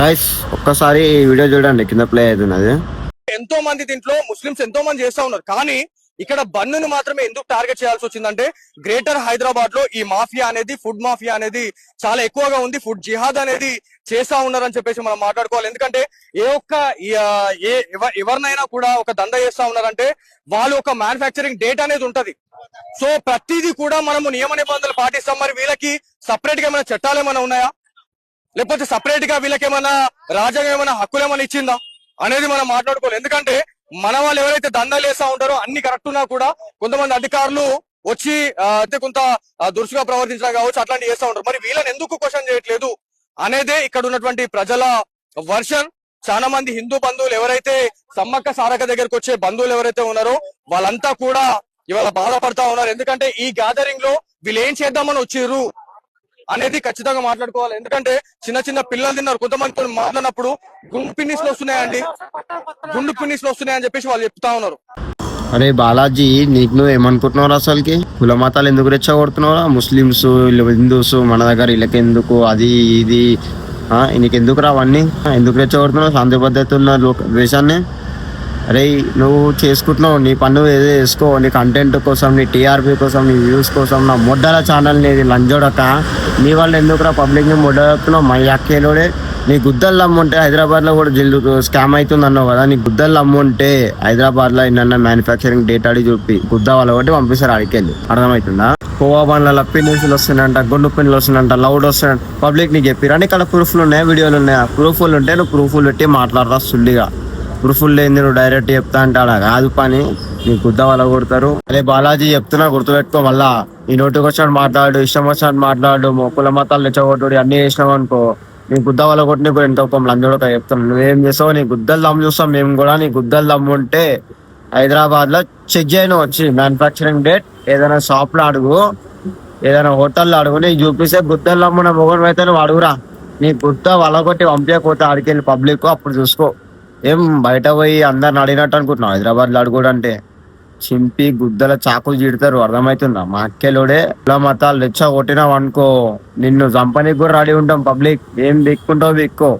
Guys ఒక్కసారి ఈ video చూడండి, కింద ప్లే అవుతున్నది. ఎంతో మంది దీంట్లో ముస్లిమ్స్ ఎంతో మంది చేస్తా ఉన్నారు. కానీ ఇక్కడ బన్నును మాత్రమే ఎందుకు టార్గెట్ చేయాల్సి వచ్చిందంటే, గ్రేటర్ హైదరాబాద్ లో ఈ మాఫియా అనేది, ఫుడ్ మాఫియా అనేది చాలా ఎక్కువగా ఉంది. ఫుడ్ జిహాద్ అనేది చేస్తా ఉన్నారని చెప్పేసి మనం మాట్లాడుకోవాలి. ఎందుకంటే ఎవరినైనా కూడా ఒక దంద చేస్తా ఉన్నారంటే వాళ్ళు ఒక మ్యానుఫ్యాక్చరింగ్ డేట్ అనేది ఉంటది. సో ప్రతిదీ కూడా మనము నియమ నిబంధనలు పాటిస్తాం. మరి వీళ్ళకి సపరేట్ గా ఏమైనా చట్టాలు ఏమైనా ఉన్నాయా, లేకపోతే సపరేట్ గా వీళ్ళకి ఏమైనా రాజ్యాంగం ఏమైనా హక్కులు ఏమైనా ఇచ్చిందా అనేది మనం మాట్లాడుకోవాలి. ఎందుకంటే మన వాళ్ళు ఎవరైతే దందాలు వేస్తా ఉంటారో అన్ని కరెక్ట్ ఉన్నా కూడా కొంతమంది అధికారులు వచ్చి అంటే కొంత దురుసుగా ప్రవర్తించడం కావచ్చు, అట్లాంటివి చేస్తా ఉంటారు. మరి వీళ్ళని ఎందుకు క్వశ్చన్ చేయట్లేదు అనేదే ఇక్కడ ఉన్నటువంటి ప్రజల వర్షన్. చాలా మంది హిందూ బంధువులు ఎవరైతే సమ్మక్క సారక దగ్గరకు వచ్చే బంధువులు ఎవరైతే ఉన్నారో వాళ్ళంతా కూడా ఇవాళ బాధపడతా ఉన్నారు. ఎందుకంటే ఈ గ్యాదరింగ్ లో వీళ్ళు ఏం చేద్దామని వచ్చిర్రు అనేది ఖచ్చితంగా మాట్లాడుకోవాలి. ఎందుకంటే చిన్న చిన్న పిల్లలు తిన్నారు. కొంతమందితో మాట్లాడినప్పుడు గుండు పిన్నిస్లు వస్తున్నాయండి, గుండు పిన్నిస్లు వస్తున్నాయని చెప్పేసి వాళ్ళు చెప్తా ఉన్నారు. అరే బాలాజీ, నీకు నువ్వు ఏమనుకుంటున్నావు? అసలుకి కుల మతాలు ఎందుకు రెచ్చగొడుతున్నావురా? ముస్లిమ్స్ హిందూస్ మన దగ్గర వీళ్ళకి ఎందుకు, అది ఇది నీకెందుకు రావన్నీ? ఎందుకు రెచ్చగొడుతున్నావు శాంతి భద్రత ఉన్న దేశాన్ని? అరే నువ్వు చేసుకుంటున్నావు నీ పన్ను ఏదో వేసుకో, నీ కంటెంట్ కోసం, నీ టీఆర్పీ కోసం, నీ వ్యూస్ కోసం. నా మొడ్డల ఛానల్ నీది లంజోడక, నీ వాళ్ళు ఎందుకురా పబ్లిక్ ని మొడ్డలుపుతున్నావు? మా అక్కేలోడే నీ గుద్దలు అమ్ముంటే హైదరాబాద్ లో కూడా స్కామ్ అవుతుంది అన్నావు కదా. నీ గుద్దలు అమ్ముంటే హైదరాబాద్ లో ఏంటన్నా మ్యానుఫ్యాక్చరింగ్ డేట్ అడిగి చూపి గుద్ద వాళ్ళ ఒకటి పంపిస్తారు అడికెళ్ళి. అర్థమవుతుందా? కోవా బండ్ల పిన్నులు వస్తున్నాయంట, గుండు పిన్నులు వస్తున్నాయంట, లౌడ్ వస్తున్నాయంట. పబ్లిక్ నీకు చెప్పిరా? నీకు అక్కడ ప్రూఫ్లు ఉన్నాయా, వీడియోలు ఉన్నాయా? ప్రూఫ్లు ఉంటే నువ్వు ప్రూఫ్లు పెట్టి మాట్లాడరా సుల్లిగా. ప్రూఫ్లు లేని నువ్వు డైరెక్ట్ చెప్తా అంటే అలా కాదు పని, నీ గుద్ద వాళ్ళ కొడతారు. అదే బాలాజీ చెప్తున్నా, గుర్తుపెట్టుకో. మళ్ళా నీ నోటికి వచ్చినట్టు మాట్లాడు, ఇష్టం వచ్చినట్టు మాట్లాడు, కుల మతాలు తెచ్చగొట్టుడు అన్ని చేసినావు అనుకో, నీ గుద్ద వాళ్ళ కొట్టి నీకు ఎంతో లంజోడక చెప్తాను. నువ్వేం చేస్తావు? నీ గుద్దలు దమ్ము చూస్తాం మేము కూడా. నీ గుద్దలు దమ్ము ఉంటే హైదరాబాద్ లో చెక్ చేయను వచ్చి మ్యానుఫ్యాక్చరింగ్ డేట్ ఏదైనా షాప్ లో అడుగు, ఏదైనా హోటల్లో అడుగు. నీకు చూపిస్తే గుద్దలు అమ్మున మొగడు అయితే నువ్వు అడుగురా. నీ గుద్ద వాళ్ళ కొట్టి పంపించకపోతే అడికెళ్ళి పబ్లిక్ అప్పుడు చూసుకో. ఏం బయట పోయి అందరిని అడిగినట్టు అనుకుంటున్నావు? హైదరాబాద్ లో అడుగుడు అంటే చింపి గుద్దల చాకులు చీడతారు. అర్థమవుతుందా? మా అక్కేలోడే కుల మతాలు రెచ్చ కొట్టినావు అనుకో, నిన్ను చంపనీకి కూడా రెడీ ఉంటాం పబ్లిక్. ఏం దిక్కుంటావు దిక్కో.